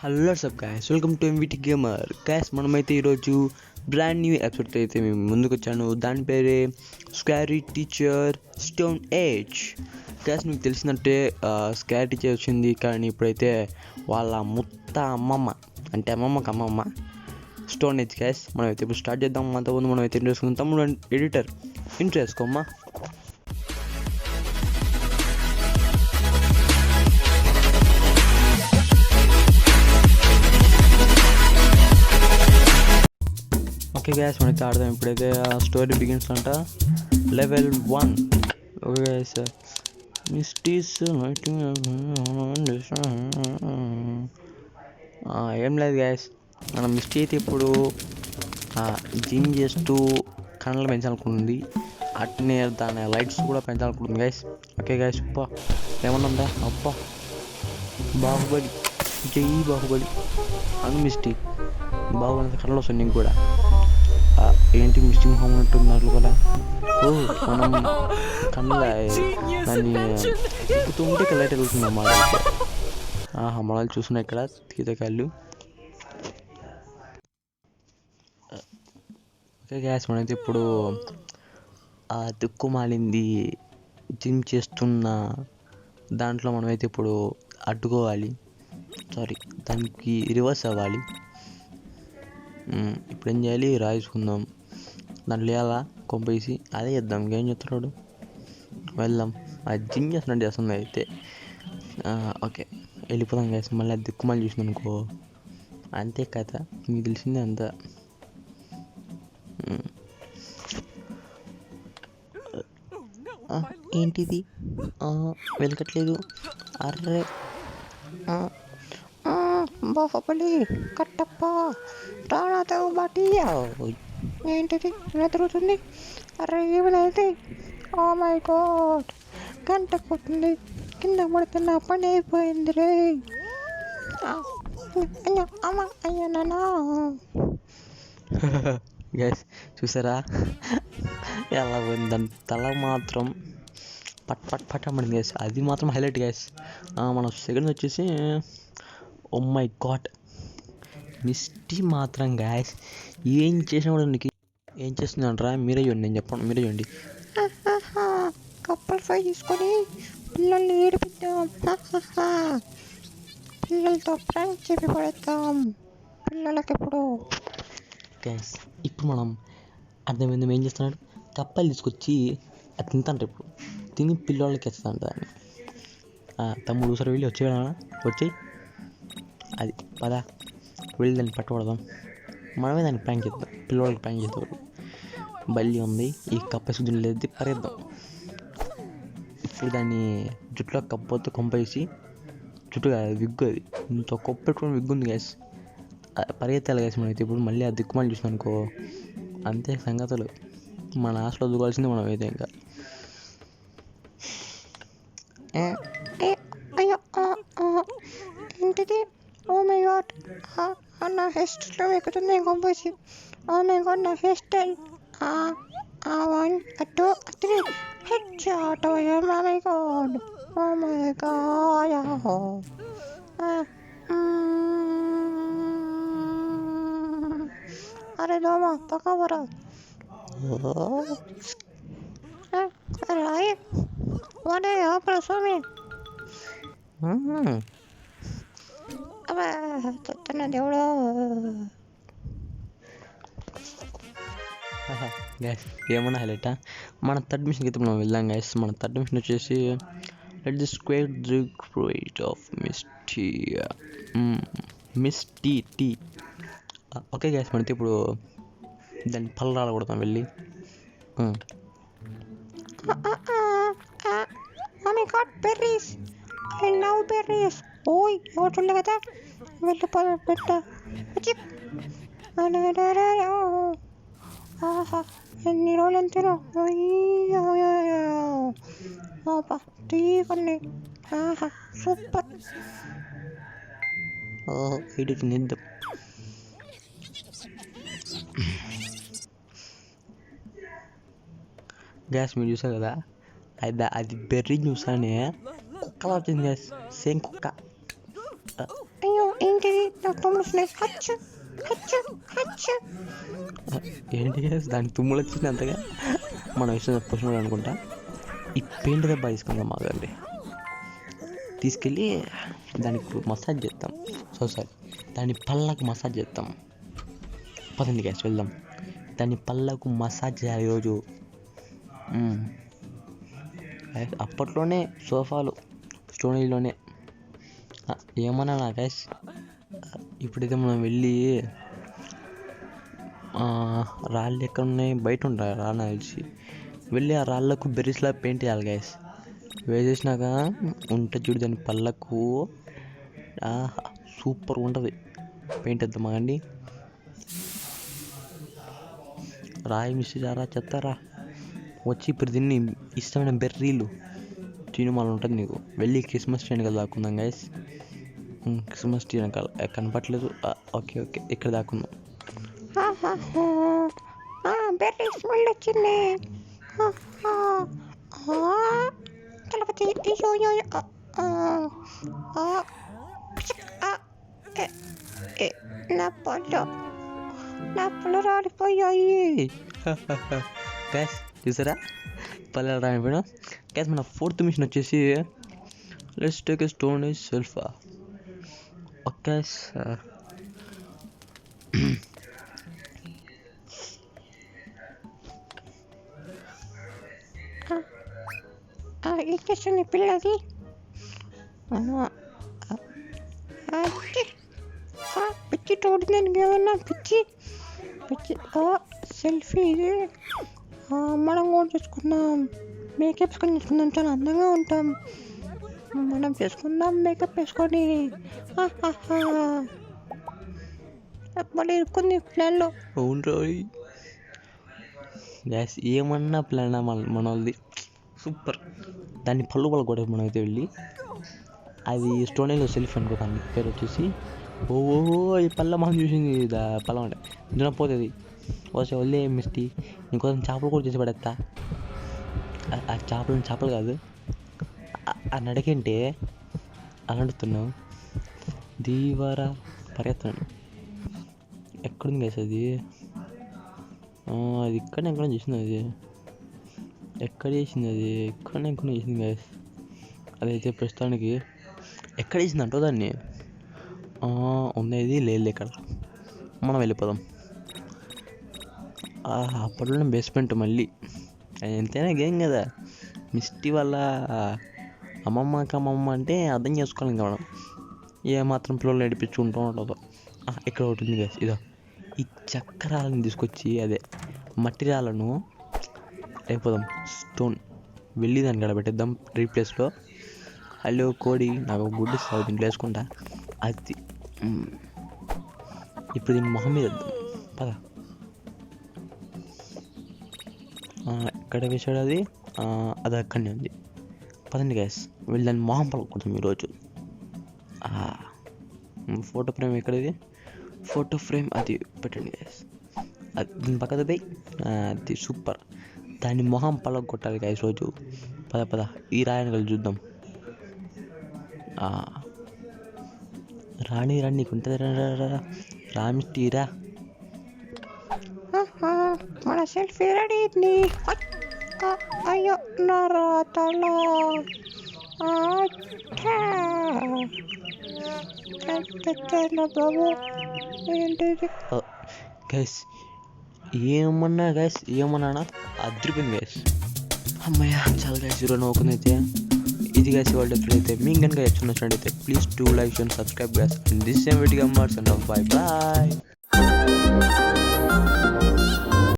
Hello సబ్ guys, welcome to MVT gamer. Guys, మనమైతే ఈరోజు బ్రాండ్ న్యూ ఎపిసోడ్తో అయితే మేము ముందుకు వచ్చాను. దాని పేరే స్క్వేరీ టీచర్ స్టోన్ ఏజ్. గైస్, మీకు తెలిసినట్టే స్క్వేరీ టీచర్ వచ్చింది, కానీ ఇప్పుడైతే వాళ్ళ అమ్మమ్మ అంటే అమ్మమ్మ స్టోన్ ఏజ్. గైస్, మనమైతే ఇప్పుడు స్టార్ట్ చేద్దాం. అంతకుముందు మనం అయితే ఇంట్రెస్ట్ చేసుకుందాం. తమ్ముడు ఎడిటర్ ఇంట్రెస్ట్ చేసుకోమ్మా. ఓకే గ్యాస్, మనకి ఆడదాం. ఇప్పుడైతే స్టోరీ బిగిన్స్ అంట. లెవెల్ 1. ఓకే గ్యాస్, మిస్టీస్ ఏం లేదు గ్యాస్, మనం మిస్టీ అయితే ఇప్పుడు జిమ్ చేస్తూ కళ్ళలు పెంచాలనుకుంటుంది. అట్నే దాని లైట్స్ కూడా పెంచాలనుకుంటుంది గ్యాస్. ఓకే గ్యాస్, అబ్బా ఏమన్నా ఉందా? అబ్బా బాహుబలి, జై బాహుబలి అను మిస్టీ. బాహుబలి కళ్ళలో వస్తుంది నీకు కూడా. ఏంటి మిస్టింగ్ హోమ్ ఉంటున్నారు కదా. ఓ, మనం కళ్ళ దాన్ని తిప్పుతుంటే లైట్ వెళ్తుంది అన్నమాట. మనల్ని చూస్తున్నాయి ఇక్కడ తీతకాళ్ళు. ఓకే గ్యాస్, మనైతే ఇప్పుడు దిక్కుమాలింది జిమ్ చేస్తున్న దాంట్లో మనమైతే ఇప్పుడు అడ్డుకోవాలి. దానికి రివర్స్ అవ్వాలి. ఇప్పుడు ఏం చేయాలి? రాయించుకుందాం. దాంట్లో లేలా కొంపేసి అదే చేద్దాం. ఇంకేం చెప్తున్నాడు? వెళ్దాం. అది జిమ్ చేస్తున్నట్టు చేస్తుంది అయితే. ఓకే, వెళ్ళిపోదాం గ్యాస్. మళ్ళీ అది దిక్కుమని చూసింది అనుకో, అంతే కథ. మీకు తెలిసిందే అంతా. ఏంటిది వెనకట్లేదు? అర్రే బాహుబలి కట్టప్ప రాణాతో బాటి. ఏంటిది ఇలా తిరుగుతుంది? అరే ఏమైతే? ఓ మై గాడ్, గంట కొట్టింది. కింద పడుతున్న పని అయిపోయింది రే. అయ్యా నాన్న. గ్యాస్ చూసారా ఎలా పోయింది? దాని తల మాత్రం పట్ అమ్మడింది గ్యాస్. అది మాత్రం హైలైట్ గ్యాస్. మన సెకండ్ వచ్చేసి ఓ మై గాడ్, మిస్టీ మాత్రం గ్యాస్ ఏం చేసినా కూడా నీకు ఏం చేస్తుందంటారా? మీరే చూడండి, నేను చెప్పండి, మీరే చూడండి. కప్పల్ ఫ్రై తీసుకొని పిల్లల్ని ఏడిపిద్దాం. పిల్లలతో ప్రాంక్ చెప్పి పడేద్దాం పిల్లలకి. ఇప్పుడు గ్యాస్ ఇప్పుడు మనం అర్థమైంది ఏం చేస్తున్నాడు. కప్పలు తీసుకొచ్చి అది తింటాంట. ఇప్పుడు తిని పిల్లలకి వేస్తాంట దాన్ని. తమ్ముడు సరే వెళ్ళి వచ్చేయి. అది పదా, వెళ్ళి దాన్ని పట్టుకోవడం. మనమే దాన్ని ప్రాంక్ చేద్దాం, పిల్లలకి ప్రాంక్ చేద్దాం. బల్లి ఉంది, ఈ కప్ప శుద్ధి లేదు, పరేద్దాం. ఇప్పుడు దాన్ని జుట్టులో కప్పతో కొంపేసి, జుట్టు విగ్గు, అది ఇంత కొప్ప పెట్టుకుని విగ్గు ఉంది గ్యాస్. పరిగెత్తాలి గ్యాస్. మనమైతే ఇప్పుడు మళ్ళీ ఆ దిక్కుమని చూసాం అనుకో, అంతే సంగతులు. మన ఆశలో దిగాల్సింది మనం అయితే. ఇంకా ఏంటిది? ఓ మై గాడ్, నా హెయిర్ స్టైల్లో ఎక్కుతుంది కొంపేసి. ఓ మై గాడ్, నా hair style. 1 2 3 head shot. Oh my god, oh my god. అరే దోమ పక్కవరా. రాయి వాడే ప్రసోమి. చెత్తన్న దేవుడు. గ్యాస్ ఏమన్నా హైలైటా? మన థర్డ్ మిషన్కి అయితే మనం వెళ్దాం గ్యాస్. మన థర్డ్ మిషన్ వచ్చేసి let the square the crate of misty. Okay guys, మనైతే ఇప్పుడు దాన్ని పళ్ళు రాలకూడదాం వెళ్ళి. Berries, I love berries. ఓయ్ ఎవరు చూడలే కదా, వెళ్ళిపోదా పెట్ట. ఎన్ని రోజులు అంతేనా? తీగండి. సూపర్. ఎడిట్ నిద్దాం. గ్యాస్ మీరు చూసారు కదా, అది బెర్రీ చూసానే కుక్కలా వచ్చింది గ్యాస్. సేమ్ కుక్క. అయ్యో ఏంటిది? తుమ్ములు వస్తున్నాయి. హచ్చు హచ్చు హచ్చు. ఏంటి గైస్ దానికి తుమ్ములు వచ్చింది అంతగా? మనం ఇష్టం పుష్పం అనుకుంటా. ఈ పెయింట్ దెబ్బ తీసుకుందాం మాకండి, తీసుకెళ్ళి దానికి మసాజ్ చేద్దాం. సారీ, దాని పళ్ళకు మసాజ్ చేద్దాం. పదండి గ్యాస్ వెళ్దాం, దాని పళ్ళకు మసాజ్ చేయాలి ఈరోజు. అప్పట్లోనే సోఫాలు స్టోనీలోనే ఏమన్నా నా గ్యాస్. ఇప్పుడైతే మనం వెళ్ళి రాళ్ళు ఎక్కడ ఉన్నాయి, బయట ఉంటాయి రాళ్ళు తెలిసి, వెళ్ళి ఆ రాళ్ళకు బెర్రీస్లా పెయింట్ వేయాలి గ్యాస్. వేసేసినాక ఉంటుంది చూడు దాని పళ్ళకు, సూపర్ ఉంటుంది. పెయింట్ వేద్దామా అండి? రాయి మిస్ చారా చెత్తారా వచ్చి ఇప్పుడు దీన్ని ఇష్టమైన బెర్రీలు తినుమాలు ఉంటుంది నీకు. వెళ్ళి క్రిస్మస్ ట్రీ వెనకాల దాక్కుందాం గైస్. క్రిస్మస్ ట్రీ వెనకాల కనపట్లేదు. ఓకే ఓకే, ఇక్కడ దాక్కుందాం. బెర్రీ స్మెల్ వచ్చింది. తలపతి నా పళ్ళు రాలిపోయాయి. గ్యాస్ చూసారా పల్లెలు రాలిపోయినా గ్యాస్. మన 4th మిషన్ వచ్చేసి let's take a stone age selfie. Okay ఏం చేస్తుంది పిల్లది? పిచ్చి తోడిందని ఏమన్నా పిచ్చి పిచ్చి. సెల్ఫీ మనం కూడా చేసుకుందాం, మేకప్ వేసుకొని చేసుకుందాం, చాలా అందంగా ఉంటాం. మనం చేసుకుందాం మేకప్ వేసుకొని. మళ్ళీ ఇరుక్కుంది ప్లాన్లో. అవును రాయ్ గ్యాస్, ఏమన్నా ప్లాన్ మన వాళ్ళది సూపర్. దాన్ని పళ్ళు కూడా మనమైతే వెళ్ళి, అది స్టోనీలో సెల్ఫీ అనుకో, దాని పేరు వచ్చేసి ఈ పళ్ళ మనం చూసింది పళ్ళ అంటే తినపోతుంది. వచ్చే వల్లే మిస్టీ ఇంకోసం చేపలు కూడా చేసి పడేస్తా. ఆ చేపలు కాదు, ఆ నడకంటే అలా నడుతున్నావు దీవారా పరిగెత్తాను. ఎక్కడుంది గ్యాస్ అది? అది ఇక్కడనే ఎక్కడ చేసింది, అది ఎక్కడ చేసింది, అది ఎక్కడనే చేసింది గ్యాస్. అదైతే ప్రస్తుతానికి ఎక్కడ చేసింది అంటో దాన్ని ఉన్నది లేదు ఇక్కడ. మనం వెళ్ళిపోదాం. అప్పట్లోనే బేస్మెంట్ మళ్ళీ ఎంతైనా గేమ్ కదా. మిస్టీ వల్ల అమ్మమ్మ అంటే అర్థం చేసుకోవాలి ఇంకా మనం. ఏమాత్రం పిల్లలు నడిపించుకుంటూ ఉంటుందో. ఇక్కడ ఒకటి ఉంది గ్యాస్, ఇదో ఈ చక్రాలను తీసుకొచ్చి, అదే మట్టి రాళ్ళను అయిపోదాం. స్టోన్ వెళ్ళి దాన్ని గడబెట్టేద్దాం రీప్లేస్లో. హలో కోడి, నాకు గుడ్డు ఇస్తావు దీంట్లో వేసుకుంటా. అది ఇప్పుడు దీన్ని మొహం మీద వేద్దాం పద. ఎక్కడ వేసాడు అది? అది అక్కడనే ఉంది. పదండి గ్యాస్ వెళ్ళి దాన్ని మొహం పలుకుంటాం ఈరోజు. ఫోటో ఫ్రేమ్ ఎక్కడది? ఫోటో ఫ్రేమ్ అది పెట్టండి గ్యాస్. అది దీని పక్కన పోయి అది సూపర్. దాన్ని మొహం పలగొట్టాలి గ్యాస్ రోజు. పద ఈ రాయని కలిసి చూద్దాం. రాణి నీకు ఉంటుంది రామిస్టీరా. మన సెల్ఫీ రెడీ అయింది. అయ్యో నా రాతలో బాబు ఏంటిది గైస్? ఏమన్నా అదిరిపోయింది గైస్. అమ్మయ్య చాలా గైస్ ఈరోజు నవ్వుకుందైతే. ఇది గైస్ వాళ్ళు ఎప్పుడైతే మీకు కనుక నచ్చినట్లయితే please do like and subscribe guys. And this same video మార్స్ అండ్ బై బాయ్.